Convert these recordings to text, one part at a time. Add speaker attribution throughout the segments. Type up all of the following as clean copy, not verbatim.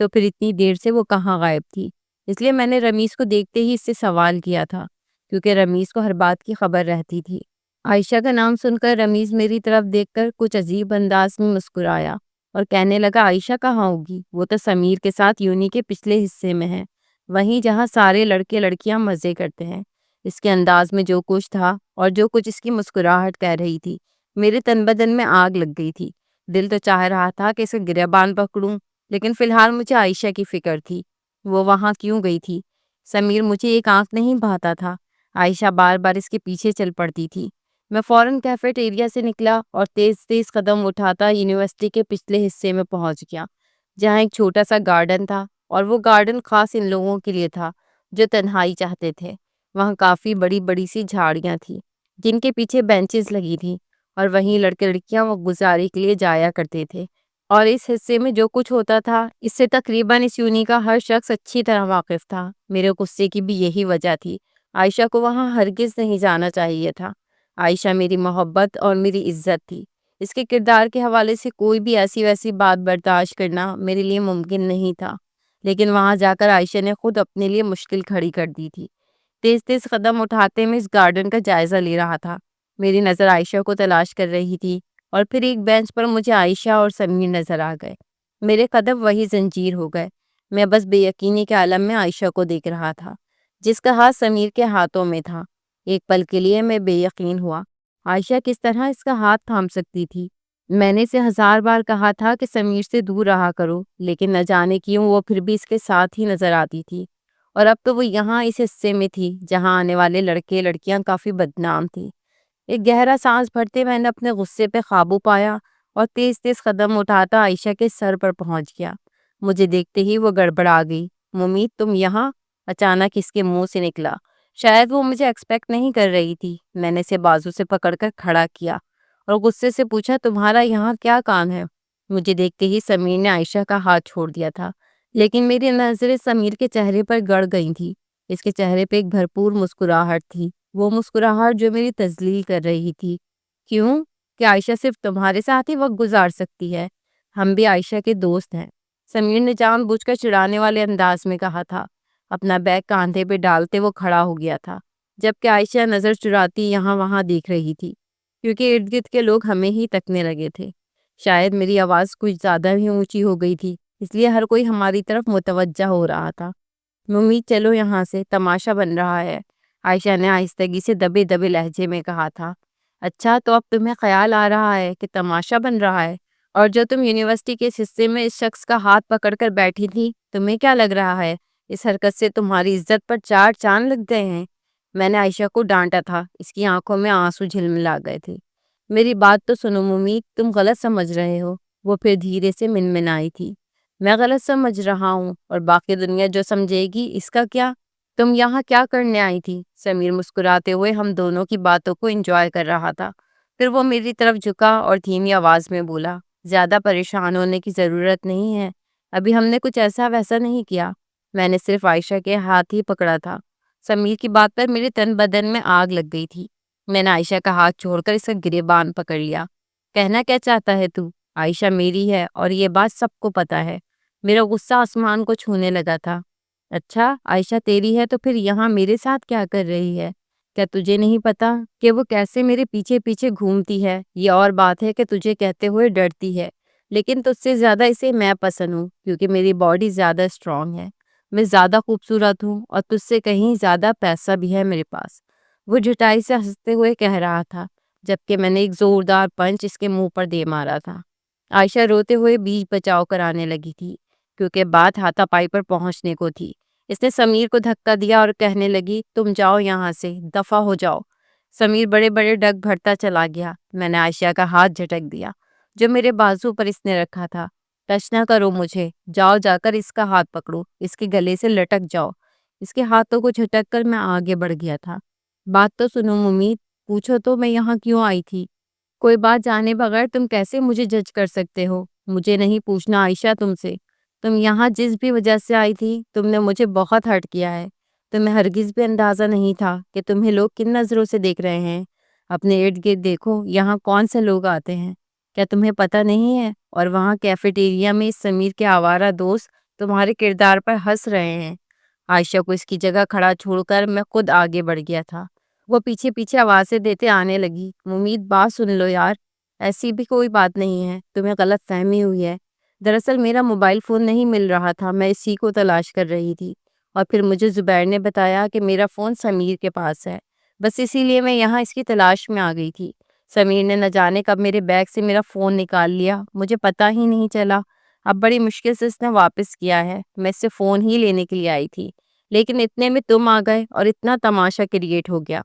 Speaker 1: تو پھر اتنی دیر سے وہ کہاں غائب تھی؟ اس لیے میں نے رمیز کو دیکھتے ہی اس سے سوال کیا تھا، کیونکہ رمیز کو ہر بات کی خبر رہتی تھی۔ عائشہ کا نام سن کر رمیز میری طرف دیکھ کر کچھ عجیب انداز میں مسکرایا اور کہنے لگا، عائشہ کہاں ہوگی؟ وہ تو سمیر کے ساتھ یونی کے پچھلے حصے میں ہے، وہیں جہاں سارے لڑکے لڑکیاں مزے کرتے ہیں۔ اس کے انداز میں جو کچھ تھا اور جو کچھ اس کی مسکراہٹ کہہ رہی تھی، میرے تن بدن میں آگ لگ گئی تھی۔ دل تو چاہ رہا تھا کہ اسے گریبان پکڑوں، لیکن فی الحال مجھے عائشہ کی فکر تھی۔ وہ وہاں کیوں گئی تھی؟ سمیر مجھے ایک آنکھ نہیں بھاتا تھا۔ عائشہ بار بار اس کے پیچھے چل پڑتی تھی۔ میں فوراً کیفیٹیریا سے نکلا اور تیز تیز قدم اٹھاتا یونیورسٹی کے پچھلے حصے میں پہنچ گیا، جہاں ایک چھوٹا سا گارڈن تھا، اور وہ گارڈن خاص ان لوگوں کے لیے تھا جو تنہائی چاہتے تھے۔ وہاں کافی بڑی بڑی سی جھاڑیاں تھیں جن کے پیچھے بینچز لگی تھیں، اور وہیں لڑکے لڑکیاں وقت گزاری کے لیے جایا کرتے تھے۔ اور اس حصے میں جو کچھ ہوتا تھا، اس سے تقریباً اس یونی کا ہر شخص اچھی طرح واقف تھا۔ میرے غصے کی بھی یہی وجہ تھی۔ عائشہ کو وہاں ہرگز نہیں جانا چاہیے تھا۔ عائشہ میری محبت اور میری عزت تھی۔ اس کے کردار کے حوالے سے کوئی بھی ایسی ویسی بات برداشت کرنا میرے لیے ممکن نہیں تھا، لیکن وہاں جا کر عائشہ نے خود اپنے لیے مشکل کھڑی کر دی تھی۔ تیز تیز قدم اٹھاتے میں اس گارڈن کا جائزہ لے رہا تھا۔ میری نظر عائشہ کو تلاش کر رہی تھی، اور پھر ایک بینچ پر مجھے عائشہ اور سمیر نظر آ گئے۔ میرے قدم وہی زنجیر ہو گئے۔ میں بس بے یقینی کے عالم میں عائشہ کو دیکھ رہا تھا، جس کا ہاتھ سمیر کے ہاتھوں میں تھا۔ ایک پل کے لیے میں بے یقین ہوا۔ عائشہ کس طرح اس کا ہاتھ تھام سکتی تھی؟ میں نے اسے 1000 بار کہا تھا کہ سمیر سے دور رہا کرو، لیکن نہ جانے کیوں وہ پھر بھی اس کے ساتھ ہی نظر آتی تھی۔ اور اب تو وہ یہاں اس حصے میں تھی جہاں آنے والے لڑکے لڑکیاں کافی بدنام تھی۔ ایک گہرا سانس بھرتے میں نے اپنے غصے پہ قابو پایا اور تیز تیز قدم اٹھاتا عائشہ کے سر پر پہنچ گیا۔ مجھے دیکھتے ہی وہ گڑبڑا گئی۔ ممید تم یہاں؟ اچانک اس کے منہ سے نکلا۔ شاید وہ مجھے ایکسپیکٹ نہیں کر رہی تھی۔ میں نے اسے بازو سے پکڑ کر کھڑا کیا اور غصے سے پوچھا، تمہارا یہاں کیا کام ہے؟ مجھے دیکھتے ہی سمیر نے عائشہ کا ہاتھ چھوڑ دیا تھا، لیکن میری نظریں سمیر کے چہرے پر گڑ گئی تھی۔ اس کے چہرے پہ ایک بھرپور مسکراہٹ تھی، وہ مسکراہٹ جو میری تذلیل کر رہی تھی۔ کیوں؟ کہ عائشہ صرف تمہارے ساتھ ہی وقت گزار سکتی ہے؟ ہم بھی عائشہ کے دوست ہیں، سمیر نے جان بوجھ کر چڑھانے والے انداز میں کہا تھا۔ اپنا بیگ کاندھے پہ ڈالتے وہ کھڑا ہو گیا تھا، جبکہ عائشہ نظر چراتی یہاں وہاں دیکھ رہی تھی، کیونکہ ارد گرد کے لوگ ہمیں ہی تکنے لگے تھے۔ شاید میری آواز کچھ زیادہ ہی اونچی ہو گئی تھی، اس لیے ہر کوئی ہماری طرف متوجہ ہو رہا تھا۔ ممید چلو یہاں سے، تماشا بن رہا ہے، عائشہ نے آہستگی سے دبے دبے لہجے میں کہا تھا۔ اچھا، تو اب تمہیں خیال آ رہا ہے کہ تماشا بن رہا ہے؟ اور جو تم یونیورسٹی کے اس حصے میں اس شخص کا ہاتھ پکڑ کر بیٹھی تھی، تمہیں کیا لگ رہا ہے اس حرکت سے تمہاری عزت پر 4 چاند لگ گئے ہیں؟ میں نے عائشہ کو ڈانٹا تھا، اس کی آنکھوں میں آنسو جھلملا گئے تھے۔ میری بات تو سنو ممید، تم غلط سمجھ رہے ہو، وہ پھر دھیرے سے منمنائی تھی۔ میں غلط سمجھ رہا ہوں، اور باقی دنیا جو سمجھے گی اس کا کیا؟ تم یہاں کیا کرنے آئی تھی؟ سمیر مسکراتے ہوئے ہم دونوں کی باتوں کو انجوائے کر رہا تھا۔ پھر وہ میری طرف جھکا اور دھیمی آواز میں بولا، زیادہ پریشان ہونے کی ضرورت نہیں ہے، ابھی ہم نے کچھ ایسا ویسا نہیں کیا، میں نے صرف عائشہ کے ہاتھ ہی پکڑا تھا۔ سمیر کی بات پر میرے تن بدن میں آگ لگ گئی تھی۔ میں نے عائشہ کا ہاتھ چھوڑ کر اسے گریبان پکڑ لیا۔ کہنا کیا چاہتا ہے تو؟ عائشہ میری ہے اور یہ بات سب کو پتا ہے۔ میرا غصہ آسمان کو چھونے لگا تھا۔ اچھا، عائشہ تیری ہے تو پھر یہاں میرے ساتھ کیا کر رہی ہے؟ کیا تجھے نہیں پتا کہ وہ کیسے میرے پیچھے پیچھے گھومتی ہے؟ یہ اور بات ہے کہ تجھے کہتے ہوئے ڈرتی ہے، لیکن تجھ سے زیادہ اسے میں پسند ہوں، کیونکہ میری باڈی زیادہ اسٹرانگ ہے، میں زیادہ خوبصورت ہوں، اور تجھ سے کہیں زیادہ پیسہ بھی ہے میرے پاس۔ وہ جھٹائی سے ہنستے ہوئے کہہ رہا تھا، جبکہ میں نے ایک زوردار پنچ اس کے منہ پر دے مارا تھا۔ عائشہ روتے ہوئے بیچ بچاؤ کرانے لگی تھی، کیونکہ بات ہاتھا پائی پر پہنچنے کو تھی۔ اس نے سمیر کو دھکا دیا اور کہنے لگی، تم جاؤ یہاں سے، دفع ہو جاؤ۔ سمیر بڑے بڑے ڈگ بھرتا چلا گیا۔ میں نے عائشہ کا ہاتھ جھٹک دیا جو میرے بازو پر اس نے رکھا تھا۔ ٹچ نہ کرو مجھے، جاؤ جا کر اس کا ہاتھ پکڑو، اس کے گلے سے لٹک جاؤ۔ اس کے ہاتھوں کو جھٹک کر میں آگے بڑھ گیا تھا۔ بات تو سنو ممید، پوچھو تو میں یہاں کیوں آئی تھی؟ کوئی بات جانے بغیر تم کیسے مجھے جج کر سکتے ہو؟ مجھے نہیں پوچھنا عائشہ تم سے۔ تم یہاں جس بھی وجہ سے آئی تھی، تم نے مجھے بہت ہرٹ کیا ہے۔ تمہیں ہرگز بھی اندازہ نہیں تھا کہ تمہیں لوگ کن نظروں سے دیکھ رہے ہیں۔ اپنے ارد گرد دیکھو، یہاں کون سے لوگ آتے ہیں، کیا تمہیں پتہ نہیں ہے؟ اور وہاں کیفیٹیریا میں اس سمیر کے آوارہ دوست تمہارے کردار پر ہنس رہے ہیں۔ عائشہ کو اس کی جگہ کھڑا چھوڑ کر میں خود آگے بڑھ گیا تھا۔ وہ پیچھے پیچھے آوازیں دیتے آنے لگی، ممید بات سن لو یار، ایسی بھی کوئی بات نہیں ہے، تمہیں غلط فہمی ہوئی ہے۔ دراصل میرا موبائل فون نہیں مل رہا تھا، میں اسی کو تلاش کر رہی تھی، اور پھر مجھے زبیر نے بتایا کہ میرا فون سمیر کے پاس ہے، بس اسی لیے میں یہاں اس کی تلاش میں آ گئی تھی۔ سمیر نے نہ جانے کب میرے بیگ سے میرا فون نکال لیا، مجھے پتہ ہی نہیں چلا۔ اب بڑی مشکل سے اس نے واپس کیا ہے، میں اس سے فون ہی لینے کے لیے آئی تھی، لیکن اتنے میں تم آ گئے اور اتنا تماشا کریٹ ہو گیا۔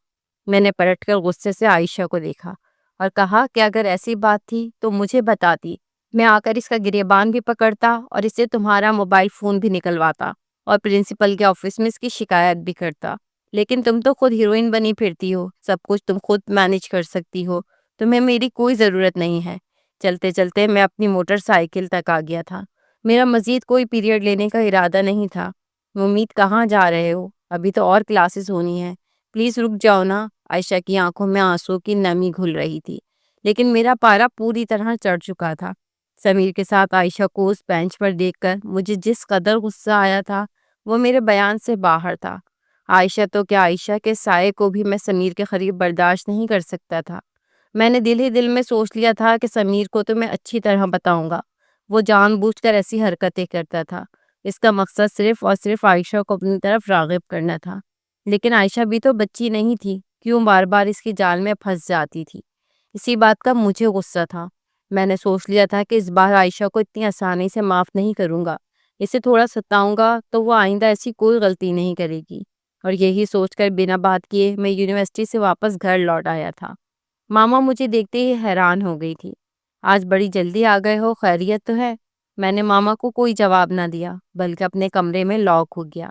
Speaker 1: میں نے پلٹ کر غصے سے عائشہ کو دیکھا اور کہا کہ اگر ایسی بات تھی تو مجھے بتاتی، میں آ کر اس کا گریبان بھی پکڑتا اور اسے تمہارا موبائل فون بھی نکلواتا اور پرنسپل کے آفس میں اس کی شکایت بھی کرتا۔ لیکن تم تو خود ہیروئن بنی پھرتی ہو، سب کچھ تم خود مینج کر سکتی ہو، تمہیں میری کوئی ضرورت نہیں ہے۔ چلتے چلتے میں اپنی موٹر سائیکل تک آ گیا تھا، میرا مزید کوئی پیریڈ لینے کا ارادہ نہیں تھا۔ امید کہاں جا رہے ہو؟ ابھی تو اور کلاسز ہونی ہے، پلیز رک جاؤ نا۔ عائشہ کی آنکھوں میں آنسو کی نمی گھل رہی تھی، لیکن میرا پارا پوری طرح چڑھ چکا تھا۔ سمیر کے ساتھ عائشہ کو اس بینچ پر دیکھ کر مجھے جس قدر غصہ آیا تھا وہ میرے بیان سے باہر تھا۔ عائشہ تو کیا، عائشہ کے سائے کو بھی میں سمیر کے قریب برداشت نہیں کر سکتا تھا۔ میں نے دل ہی دل میں سوچ لیا تھا کہ سمیر کو تو میں اچھی طرح بتاؤں گا، وہ جان بوجھ کر ایسی حرکتیں کرتا تھا، اس کا مقصد صرف اور صرف عائشہ کو اپنی طرف راغب کرنا تھا۔ لیکن عائشہ بھی تو بچی نہیں تھی، کیوں بار بار اس کی جال میں پھنس جاتی تھی؟ اسی بات کا مجھے غصہ تھا۔ میں نے سوچ لیا تھا کہ اس بار عائشہ کو اتنی آسانی سے معاف نہیں کروں گا، اسے تھوڑا ستاؤں گا تو وہ آئندہ ایسی کوئی غلطی نہیں کرے گی۔ اور یہی سوچ کر بنا بات کیے میں یونیورسٹی سے واپس گھر لوٹ آیا تھا۔ ماما مجھے دیکھتے ہی حیران ہو گئی تھی۔ آج بڑی جلدی آ گئے ہو، خیریت تو ہے؟ میں نے ماما کو کوئی جواب نہ دیا، بلکہ اپنے کمرے میں لاک ہو گیا،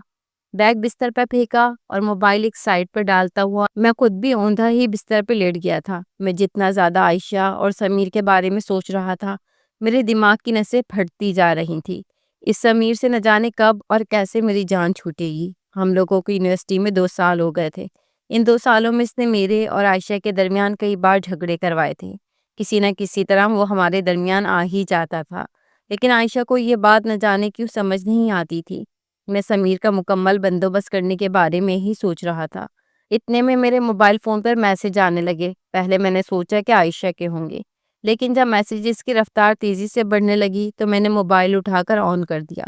Speaker 1: بیگ بستر پر پھینکا اور موبائل ایک سائڈ پر ڈالتا ہوا میں خود بھی اوندھا ہی بستر پہ لیٹ گیا تھا۔ میں جتنا زیادہ عائشہ اور سمیر کے بارے میں سوچ رہا تھا، میرے دماغ کی نسیں پھٹتی جا رہی تھی۔ اس سمیر سے نہ جانے کب اور کیسے میری جان چھوٹے گی۔ ہم لوگوں کو یونیورسٹی میں 2 سال ہو گئے تھے، ان 2 سالوں میں اس نے میرے اور عائشہ کے درمیان کئی بار جھگڑے کروائے تھے، کسی نہ کسی طرح وہ ہمارے درمیان آ ہی جاتا تھا، لیکن عائشہ کو یہ بات نہ جانے کیوں سمجھ نہیں آتی تھی۔ میں سمیر کا مکمل بندوبست کرنے کے بارے میں ہی سوچ رہا تھا، اتنے میں میرے موبائل فون پر میسج آنے لگے۔ پہلے میں نے سوچا کہ عائشہ کے ہوں گے، لیکن جب میسیجز کی رفتار تیزی سے بڑھنے لگی تو میں نے موبائل اٹھا کر آن کر دیا۔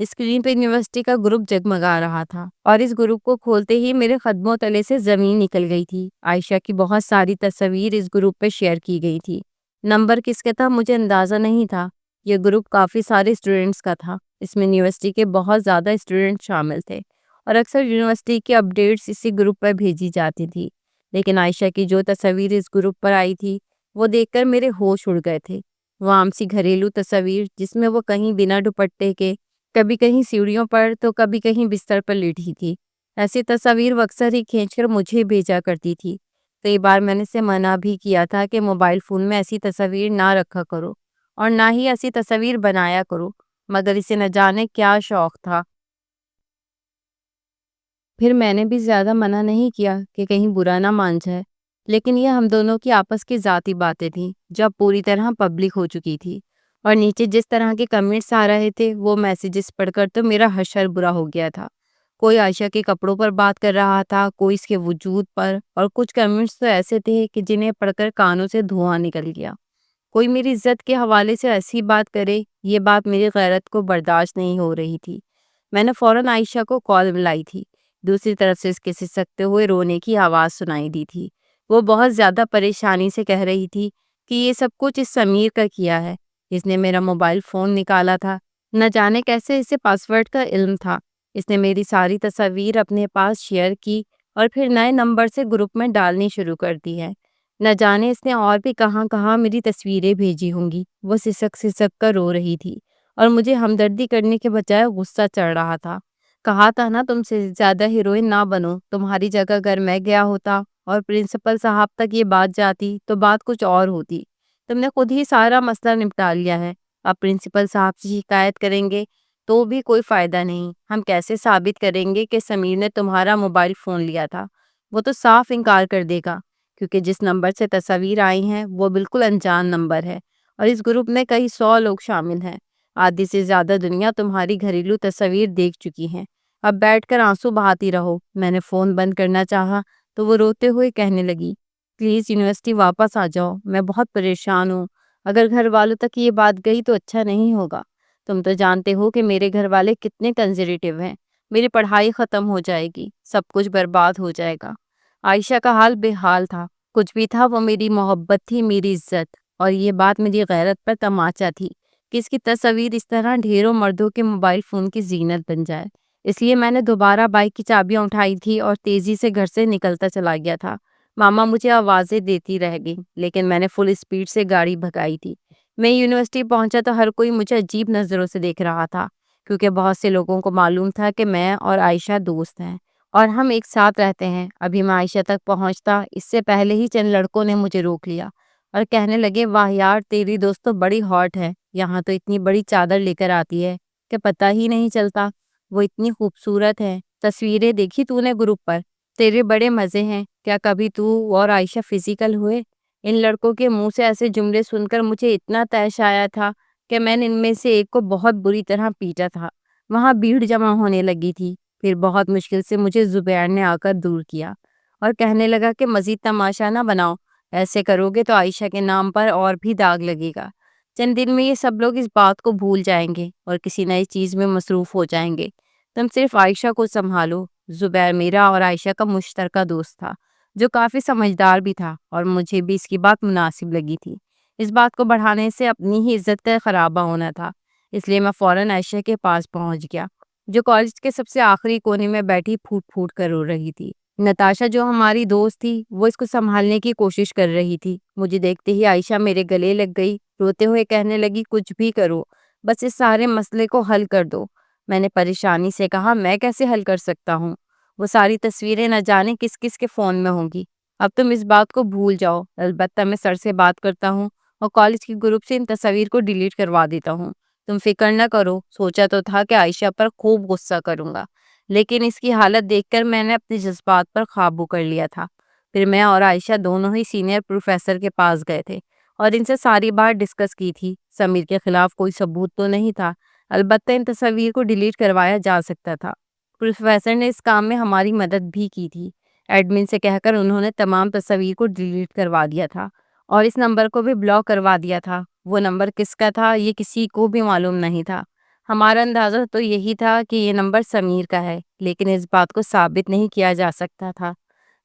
Speaker 1: اسکرین پہ یونیورسٹی کا گروپ جگمگا رہا تھا، اور اس گروپ کو کھولتے ہی میرے قدموں تلے سے زمین نکل گئی تھی۔ عائشہ کی بہت ساری تصاویر اس گروپ پہ شیئر کی گئی تھی۔ نمبر کس کے تھا مجھے اندازہ نہیں تھا۔ یہ گروپ کافی سارے اسٹوڈنٹس کا تھا، اس میں یونیورسٹی کے بہت زیادہ اسٹوڈنٹ شامل تھے، اور اکثر یونیورسٹی کی اپڈیٹس اسی گروپ پر بھیجی جاتی تھی۔ لیکن عائشہ کی جو تصاویر اس گروپ پر آئی تھی وہ دیکھ کر میرے ہوش اڑ گئے تھے۔ وہ عام سی گھریلو تصاویر جس میں وہ کہیں بنا دوپٹے کے، کبھی کہیں سیڑھیوں پر تو کبھی کہیں بستر پر لیٹی تھی۔ ایسی تصاویر وہ اکثر ہی کھینچ کر مجھے بھیجا کرتی تھی۔ کئی بار میں نے اسے منع بھی کیا تھا کہ موبائل فون میں ایسی تصاویر نہ رکھا کرو اور نہ ہی ایسی تصاویر بنایا کرو، مگر اسے نہ جانے کیا شوق تھا۔ پھر میں نے بھی زیادہ منع نہیں کیا کہ کہیں برا نہ مان جائے، لیکن یہ ہم دونوں کی آپس کی ذاتی باتیں تھیں جب پوری طرح پبلک ہو چکی تھی، اور نیچے جس طرح کے کمنٹس آ رہے تھے وہ میسیجز پڑھ کر تو میرا حشر برا ہو گیا تھا۔ کوئی عائشہ کے کپڑوں پر بات کر رہا تھا، کوئی اس کے وجود پر، اور کچھ کمنٹس تو ایسے تھے کہ جنہیں پڑھ کر کانوں سے دھواں نکل گیا۔ کوئی میری عزت کے حوالے سے ایسی بات کرے، یہ بات میری غیرت کو برداشت نہیں ہو رہی تھی۔ میں نے فوراً عائشہ کو کال ملائی تھی۔ دوسری طرف سے اس کے سسکتے ہوئے رونے کی آواز سنائی دی تھی۔ وہ بہت زیادہ پریشانی سے کہہ رہی تھی کہ یہ سب کچھ اس سمیر کا کیا ہے، اس نے میرا موبائل فون نکالا تھا، نہ جانے کیسے اسے پاسورڈ کا علم تھا، اس نے میری ساری تصاویر اپنے پاس شیئر کی اور پھر نئے نمبر سے گروپ میں ڈالنی شروع کر دی ہے، نہ جانے اس نے اور بھی کہاں کہاں میری تصویریں بھیجی ہوں گی۔ وہ سسک کر رو رہی تھی اور مجھے ہمدردی کرنے کے بجائے غصہ چڑھ رہا تھا۔ کہا تھا نا تم سے زیادہ ہیروئن نہ بنو، تمہاری جگہ اگر میں گیا ہوتا اور پرنسپل صاحب تک یہ بات جاتی تو بات کچھ اور ہوتی۔ تم نے خود ہی سارا مسئلہ نپٹا لیا ہے، اب پرنسپل صاحب سے شکایت کریں گے تو بھی کوئی فائدہ نہیں۔ ہم کیسے ثابت کریں گے کہ سمیر نے تمہارا موبائل فون لیا تھا؟ وہ تو صاف انکار کر دے گا، کیونکہ جس نمبر سے تصاویر آئی ہیں وہ بالکل انجان نمبر ہے، اور اس گروپ میں کئی 100 لوگ شامل ہیں۔ آدھی سے زیادہ دنیا تمہاری گھریلو تصاویر دیکھ چکی ہیں، اب بیٹھ کر آنسو بہاتی رہو۔ میں نے فون بند کرنا چاہا تو وہ روتے ہوئے کہنے لگی، پلیز یونیورسٹی واپس آ جاؤ، میں بہت پریشان ہوں، اگر گھر والوں تک یہ بات گئی تو اچھا نہیں ہوگا۔ تم تو جانتے ہو کہ میرے گھر والے کتنے کنزرویٹو ہیں، میری پڑھائی ختم ہو جائے گی، سب کچھ برباد ہو جائے گا۔ عائشہ کا حال بے حال تھا، کچھ بھی تھا وہ میری محبت تھی، میری عزت، اور یہ بات میری غیرت پر تماچا تھی کہ اس کی تصویر اس طرح ڈھیروں مردوں کے موبائل فون کی زینت بن جائے۔ اس لیے میں نے دوبارہ بائک کی چابیاں اٹھائی تھی اور تیزی سے گھر سے نکلتا چلا گیا تھا۔ ماما مجھے آوازیں دیتی رہ گئی لیکن میں نے فل اسپیڈ سے گاڑی بھگائی تھی۔ میں یونیورسٹی پہنچا تو ہر کوئی مجھے عجیب نظروں سے دیکھ رہا تھا کیونکہ بہت سے لوگوں کو معلوم تھا کہ میں اور عائشہ دوست ہیں اور ہم ایک ساتھ رہتے ہیں۔ ابھی میں عائشہ تک پہنچتا اس سے پہلے ہی چند لڑکوں نے مجھے روک لیا اور کہنے لگے، واہ یار، تیری دوست تو بڑی ہاٹ ہے، یہاں تو اتنی بڑی چادر لے کر آتی ہے کہ پتہ ہی نہیں چلتا، وہ اتنی خوبصورت ہے۔ تصویریں دیکھی تو نے گروپ پر، تیرے بڑے مزے ہیں، کیا کبھی تو اور عائشہ فزیکل ہوئے؟ ان لڑکوں کے منہ سے ایسے جملے سن کر مجھے اتنا طیش آیا تھا کہ میں نے ان میں سے ایک کو بہت بری طرح پیٹا تھا۔ وہاں بھیڑ جمع ہونے لگی تھی، پھر بہت مشکل سے مجھے زبیر نے آ کر دور کیا اور کہنے لگا کہ مزید تماشا نہ بناؤ، ایسے کرو گے تو عائشہ کے نام پر اور بھی داغ لگے گا۔ چند دن میں یہ سب لوگ اس بات کو بھول جائیں گے اور کسی نئی چیز میں مصروف ہو جائیں گے، تم صرف عائشہ کو سنبھالو۔ زبیر میرا اور عائشہ کا مشترکہ دوست تھا جو کافی سمجھدار بھی تھا اور مجھے بھی اس کی بات مناسب لگی تھی۔ اس بات کو بڑھانے سے اپنی ہی عزت کا خرابہ ہونا تھا، اس لیے میں فوراً عائشہ کے پاس پہنچ گیا جو کالج کے سب سے آخری کونے میں بیٹھی پھوٹ پھوٹ کر رو رہی تھی۔ نتاشا جو ہماری دوست تھی وہ اس کو سنبھالنے کی کوشش کر رہی تھی۔ مجھے دیکھتے ہی عائشہ میرے گلے لگ گئی، روتے ہوئے کہنے لگی، کچھ بھی کرو، بس اس سارے مسئلے کو حل کر دو۔ میں نے پریشانی سے کہا، میں کیسے حل کر سکتا ہوں؟ وہ ساری تصویریں نہ جانے کس کس کے فون میں ہوں گی، اب تم اس بات کو بھول جاؤ، البتہ میں سر سے بات کرتا ہوں اور کالج کے گروپ سے ان تصاویر کو ڈیلیٹ کروا دیتا ہوں۔ تم فکر نہ کرو، سوچا تو تھا کہ عائشہ پر خوب غصہ کروں گا لیکن اس کی حالت دیکھ کر میں نے اپنے جذبات پر قابو کر لیا تھا۔ پھر میں اور عائشہ دونوں ہی سینئر پروفیسر کے پاس گئے تھے اور ان سے ساری بات ڈسکس کی تھی۔ سمیر کے خلاف کوئی ثبوت تو نہیں تھا، البتہ ان تصاویر کو ڈیلیٹ کروایا جا سکتا تھا۔ پروفیسر نے اس کام میں ہماری مدد بھی کی تھی، ایڈمن سے کہہ کر انہوں نے تمام تصاویر کو ڈیلیٹ کروا دیا تھا اور اس نمبر کو بھی بلاک کروا دیا تھا۔ وہ نمبر کس کا تھا یہ کسی کو بھی معلوم نہیں تھا۔ ہمارا اندازہ تو یہی تھا کہ یہ نمبر سمیر کا ہے لیکن اس بات کو ثابت نہیں کیا جا سکتا تھا۔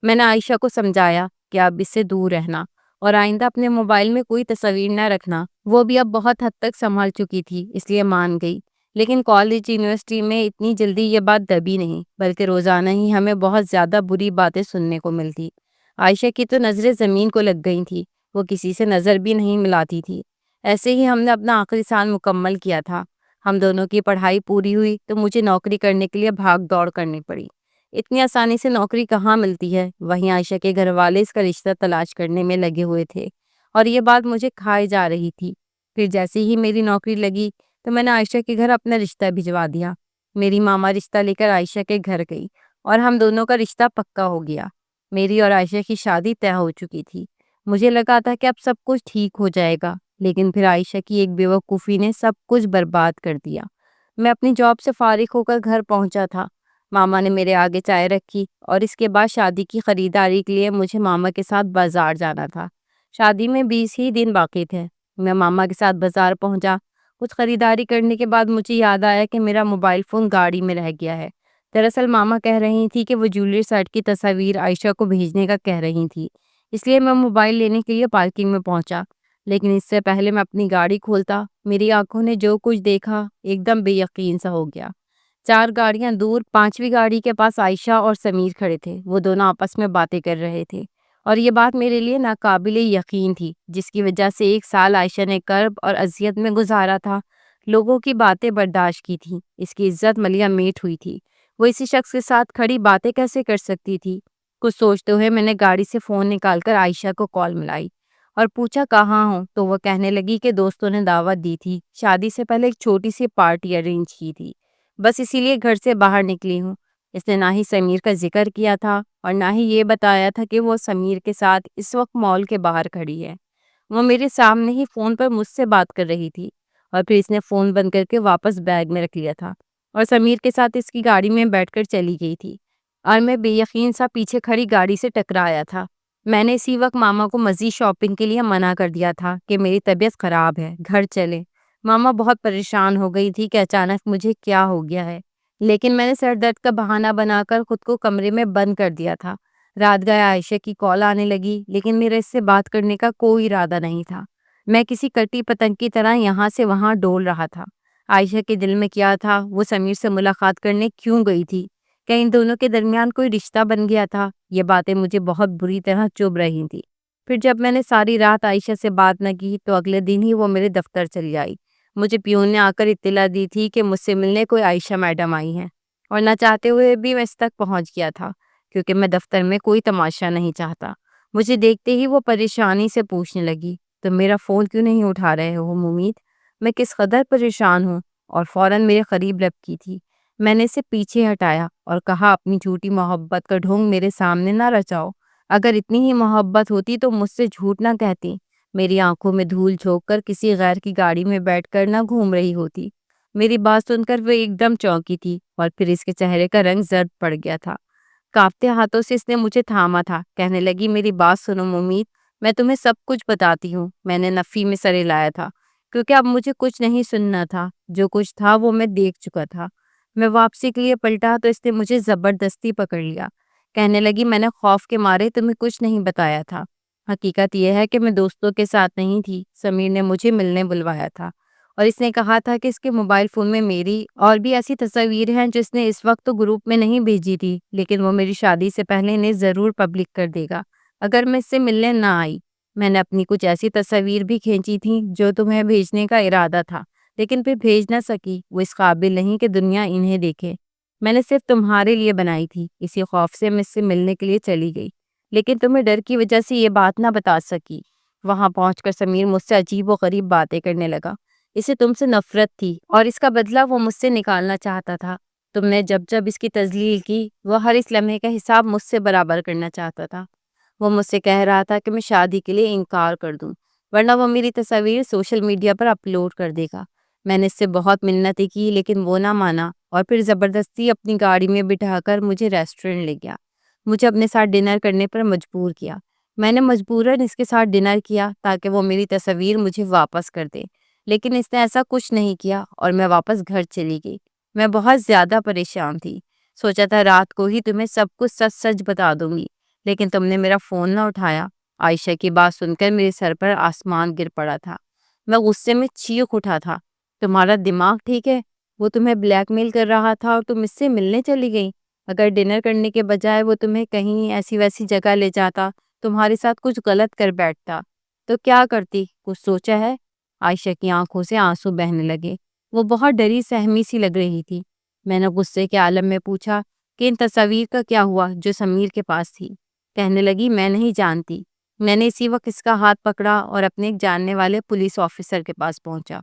Speaker 1: میں نے عائشہ کو سمجھایا کہ اب اس سے دور رہنا اور آئندہ اپنے موبائل میں کوئی تصویر نہ رکھنا۔ وہ بھی اب بہت حد تک سنبھل چکی تھی اس لیے مان گئی، لیکن کالج یونیورسٹی میں اتنی جلدی یہ بات دبی نہیں، بلکہ روزانہ ہی ہمیں بہت زیادہ بری باتیں سننے کو ملتی۔ عائشہ کی تو نظریں زمین کو لگ گئی تھی، وہ کسی سے نظر بھی نہیں ملاتی تھی۔ ایسے ہی ہم نے اپنا آخری سال مکمل کیا تھا، ہم دونوں کی پڑھائی پوری ہوئی تو مجھے نوکری کرنے کے لیے بھاگ دوڑ کرنی پڑی۔ اتنی آسانی سے نوکری کہاں ملتی ہے، وہیں عائشہ کے گھر والے اس کا رشتہ تلاش کرنے میں لگے ہوئے تھے اور یہ بات مجھے کھائے جا رہی تھی۔ پھر جیسے ہی میری نوکری لگی تو میں نے عائشہ کے گھر اپنا رشتہ بھجوا دیا۔ میری ماما رشتہ لے کر عائشہ کے گھر گئی اور ہم دونوں کا رشتہ پکا ہو گیا۔ میری اور عائشہ کی شادی طے ہو چکی تھی۔ مجھے لگا تھا کہ اب سب کچھ ٹھیک ہو جائے گا لیکن پھر عائشہ کی ایک بیوقوفی نے سب کچھ برباد کر دیا۔ میں اپنی جاب سے فارغ ہو کر گھر پہنچا تھا، ماما نے میرے آگے چائے رکھی اور اس کے بعد شادی کی خریداری کے لیے مجھے ماما کے ساتھ بازار جانا تھا۔ شادی میں 20 ہی دن باقی تھے۔ میں ماما کے ساتھ بازار پہنچا، کچھ خریداری کرنے کے بعد مجھے یاد آیا کہ میرا موبائل فون گاڑی میں رہ گیا ہے۔ دراصل ماما کہہ رہی تھی کہ وہ جویلری سیٹ کی تصاویر عائشہ کو بھیجنے کا کہہ رہی تھی، اس لیے میں موبائل لینے کے لیے پارکنگ میں پہنچا، لیکن اس سے پہلے میں اپنی گاڑی کھولتا میری آنکھوں نے جو کچھ دیکھا ایک دم بے یقین سا ہو گیا۔ 4 گاڑیاں دور 5ویں گاڑی کے پاس عائشہ اور سمیر کھڑے تھے، وہ دونوں آپس میں باتیں کر رہے تھے اور یہ بات میرے لیے ناقابل یقین تھی، جس کی وجہ سے 1 سال عائشہ نے کرب اور اذیت میں گزارا تھا، لوگوں کی باتیں برداشت کی تھی، اس کی عزت ملیا میٹ ہوئی تھی، وہ اسی شخص کے ساتھ کھڑی باتیں کیسے کر سکتی تھی؟ کچھ سوچتے ہوئے میں نے گاڑی سے فون نکال کر عائشہ کو کال ملائی اور پوچھا کہاں ہوں، تو وہ کہنے لگی کہ دوستوں نے دعوت دی تھی، شادی سے پہلے ایک چھوٹی سی پارٹی ارینج کی تھی، بس اسی لیے گھر سے باہر نکلی ہوں۔ اس نے نہ ہی سمیر کا ذکر کیا تھا اور نہ ہی یہ بتایا تھا کہ وہ سمیر کے ساتھ اس وقت مال کے باہر کھڑی ہے۔ وہ میرے سامنے ہی فون پر مجھ سے بات کر رہی تھی اور پھر اس نے فون بند کر کے واپس بیگ میں رکھ لیا تھا اور سمیر کے ساتھ اس کی گاڑی میں بیٹھ کر چلی گئی تھی اور میں بے یقین سا پیچھے کھڑی گاڑی سے ٹکرایا تھا۔ میں نے اسی وقت ماما کو مزید شاپنگ کے لیے منع کر دیا تھا کہ میری طبیعت خراب ہے، گھر چلے۔ ماما بہت پریشان ہو گئی تھی کہ اچانک مجھے کیا ہو گیا ہے، لیکن میں نے سر درد کا بہانہ بنا کر خود کو کمرے میں بند کر دیا تھا۔ رات گئے عائشہ کی کال آنے لگی، لیکن میرا اس سے بات کرنے کا کوئی ارادہ نہیں تھا۔ میں کسی کٹی پتنگ کی طرح یہاں سے وہاں ڈول رہا تھا۔ عائشہ کے دل میں کیا تھا، وہ سمیر سے ملاقات کرنے کیوں گئی تھی؟ کیا ان دونوں کے درمیان کوئی رشتہ بن گیا تھا؟ یہ باتیں مجھے بہت بری طرح چبھ رہی تھی۔ پھر جب میں نے ساری رات عائشہ سے بات نہ کی تو اگلے دن ہی وہ میرے دفتر چلی آئی۔ مجھے پیون نے آ کر اطلاع دی تھی کہ مجھ سے ملنے کوئی عائشہ میڈم آئی ہیں، اور نہ چاہتے ہوئے بھی میں اس تک پہنچ گیا تھا کیونکہ میں دفتر میں کوئی تماشا نہیں چاہتا۔ مجھے دیکھتے ہی وہ پریشانی سے پوچھنے لگی، تم میرا فون کیوں نہیں اٹھا رہے ہو ممید؟ میں کس قدر پریشان ہوں؟ اور فوراً میرے قریب لپکی تھی۔ میں نے اسے پیچھے ہٹایا اور کہا، اپنی جھوٹی محبت کا ڈھونگ میرے سامنے نہ رچاؤ۔ اگر اتنی ہی محبت ہوتی تو مجھ سے جھوٹ نہ کہتی، میری آنکھوں میں دھول جھونک کر کسی غیر کی گاڑی میں بیٹھ کر نہ گھوم رہی ہوتی۔ میری بات سن کر وہ ایک دم چونکی تھی اور پھر اس کے چہرے کا رنگ زرد پڑ گیا تھا۔ کانپتے ہاتھوں سے اس نے مجھے تھاما تھا، کہنے لگی، میری بات سنو ممید، میں تمہیں سب کچھ بتاتی ہوں۔ میں نے نفی میں سر ہلایا تھا کیونکہ اب مجھے کچھ نہیں سننا تھا، جو کچھ تھا وہ میں دیکھ چکا تھا۔ میں واپسی کے لیے پلٹا تو اس نے مجھے زبردستی پکڑ لیا۔ کہنے لگی، میں نے خوف کے مارے تمہیں کچھ نہیں بتایا تھا۔ حقیقت یہ ہے کہ میں دوستوں کے ساتھ نہیں تھی، سمیر نے مجھے ملنے بلوایا تھا اور اس نے کہا تھا کہ اس کے موبائل فون میں میری اور بھی ایسی تصاویر ہیں جو اس نے اس وقت تو گروپ میں نہیں بھیجی تھی، لیکن وہ میری شادی سے پہلے انہیں ضرور پبلک کر دے گا اگر میں اس سے ملنے نہ آئی۔ میں نے اپنی کچھ ایسی تصاویر بھی کھینچی تھیں جو تمہیں بھیجنے کا ارادہ تھا، لیکن پھر بھیج نہ سکی، وہ اس قابل نہیں کہ دنیا انہیں دیکھے۔ میں نے صرف تمہارے لیے بنائی تھی، اسی خوف سے میں اس سے ملنے کے لیے چلی گئی، لیکن تمہیں ڈر کی وجہ سے یہ بات نہ بتا سکی۔ وہاں پہنچ کر سمیر مجھ سے عجیب و غریب باتیں کرنے لگا۔ اسے تم سے نفرت تھی اور اس کا بدلہ وہ مجھ سے نکالنا چاہتا تھا۔ تم نے جب جب اس کی تذلیل کی، وہ ہر اس لمحے کا حساب مجھ سے برابر کرنا چاہتا تھا۔ وہ مجھ سے کہہ رہا تھا کہ میں شادی کے لیے انکار کر دوں، ورنہ وہ میری تصاویر سوشل میڈیا پر اپلوڈ کر دے گا۔ میں نے اس سے بہت منتیں کی، لیکن وہ نہ مانا اور پھر زبردستی اپنی گاڑی میں بٹھا کر مجھے ریسٹورنٹ لے گیا، مجھے اپنے ساتھ ڈنر کرنے پر مجبور کیا۔ میں نے مجبوراً اس کے ساتھ ڈنر کیا تاکہ وہ میری تصاویر مجھے واپس کر دے، لیکن اس نے ایسا کچھ نہیں کیا اور میں واپس گھر چلی گئی۔ میں بہت زیادہ پریشان تھی، سوچا تھا رات کو ہی تمہیں سب کچھ سچ سچ بتا دوں گی، لیکن تم نے میرا فون نہ اٹھایا۔ عائشہ کی بات سن کر میرے سر پر آسمان گر پڑا تھا۔ میں غصے میں چیخ اٹھا تھا، تمہارا دماغ ٹھیک ہے؟ وہ تمہیں بلیک میل کر رہا تھا اور تم اس سے ملنے چلی گئی۔ اگر ڈنر کرنے کے بجائے وہ تمہیں کہیں ایسی ویسی جگہ لے جاتا، تمہارے ساتھ کچھ غلط کر بیٹھتا، تو کیا کرتی؟ کچھ سوچا ہے؟ عائشہ کی آنکھوں سے آنسو بہنے لگے، وہ بہت ڈری سہمی سی لگ رہی تھی۔ میں نے غصے کے عالم میں پوچھا کہ ان تصاویر کا کیا ہوا جو سمیر کے پاس تھی؟ کہنے لگی، میں نہیں جانتی۔ میں نے اسی وقت اس کا ہاتھ پکڑا اور اپنے ایک جاننے والے پولیس آفیسر کے پاس پہنچا۔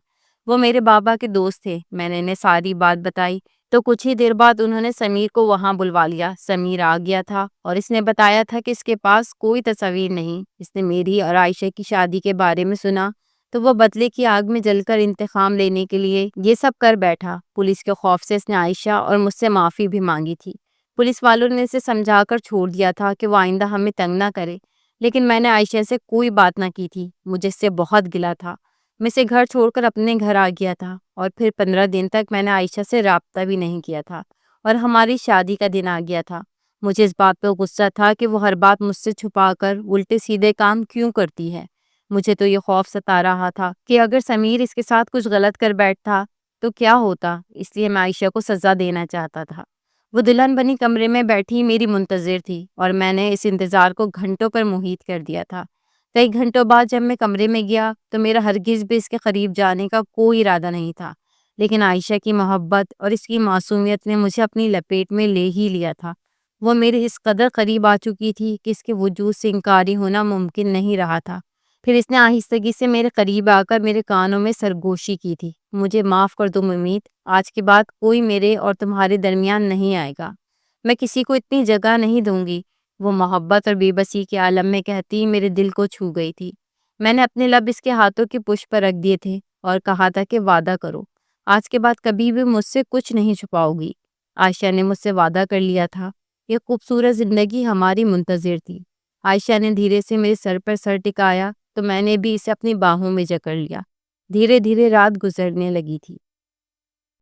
Speaker 1: وہ میرے بابا کے دوست تھے۔ میں نے انہیں ساری بات بتائی تو کچھ ہی دیر بعد انہوں نے سمیر کو وہاں بلوا لیا۔ سمیر آ گیا تھا اور اس نے بتایا تھا کہ اس کے پاس کوئی تصاویر نہیں۔ اس نے میری اور عائشہ کی شادی کے بارے میں سنا تو وہ بدلے کی آگ میں جل کر انتقام لینے کے لیے یہ سب کر بیٹھا۔ پولیس کے خوف سے اس نے عائشہ اور مجھ سے معافی بھی مانگی تھی۔ پولیس والوں نے اسے سمجھا کر چھوڑ دیا تھا کہ وہ آئندہ ہمیں تنگ نہ کرے، لیکن میں نے عائشہ سے کوئی بات نہ کی تھی۔ مجھے اس سے بہت گلہ تھا۔ میں اسے گھر چھوڑ کر اپنے گھر آ گیا تھا اور پھر 15 دن تک میں نے عائشہ سے رابطہ بھی نہیں کیا تھا اور ہماری شادی کا دن آ گیا تھا۔ مجھے اس بات پہ غصہ تھا کہ وہ ہر بات مجھ سے چھپا کر الٹے سیدھے کام کیوں کرتی ہے۔ مجھے تو یہ خوف ستا رہا تھا کہ اگر سمیر اس کے ساتھ کچھ غلط کر بیٹھتا تو کیا ہوتا، اس لیے میں عائشہ کو سزا دینا چاہتا تھا۔ وہ دلہن بنی کمرے میں بیٹھی میری منتظر تھی اور میں نے اس انتظار کو گھنٹوں پر محیط کر دیا تھا۔ کئی گھنٹوں بعد جب میں کمرے میں گیا تو میرا ہرگز بھی اس کے قریب جانے کا کوئی ارادہ نہیں تھا، لیکن عائشہ کی محبت اور اس کی معصومیت نے مجھے اپنی لپیٹ میں لے ہی لیا تھا۔ وہ میرے اس قدر قریب آ چکی تھی کہ اس کے وجود سے انکاری ہونا ممکن نہیں رہا تھا۔ پھر اس نے آہستگی سے میرے قریب آ کر میرے کانوں میں سرگوشی کی تھی، مجھے معاف کر دو ممید، آج کے بعد کوئی میرے اور تمہارے درمیان نہیں آئے گا، میں کسی کو اتنی جگہ نہیں دوں گی۔ وہ محبت اور بے بسی کے عالم میں کہتی میرے دل کو چھو گئی تھی۔ میں نے اپنے لب اس کے ہاتھوں کے پشت پر رکھ دیے تھے اور کہا تھا کہ وعدہ کرو، آج کے بعد کبھی بھی مجھ سے کچھ نہیں چھپاؤ گی۔ عائشہ نے مجھ سے وعدہ کر لیا تھا۔ یہ خوبصورت زندگی ہماری منتظر تھی۔ عائشہ نے دھیرے سے میرے سر پر سر ٹکایا تو میں نے بھی اسے اپنی باہوں میں جکڑ لیا۔ دھیرے دھیرے رات گزرنے لگی تھی۔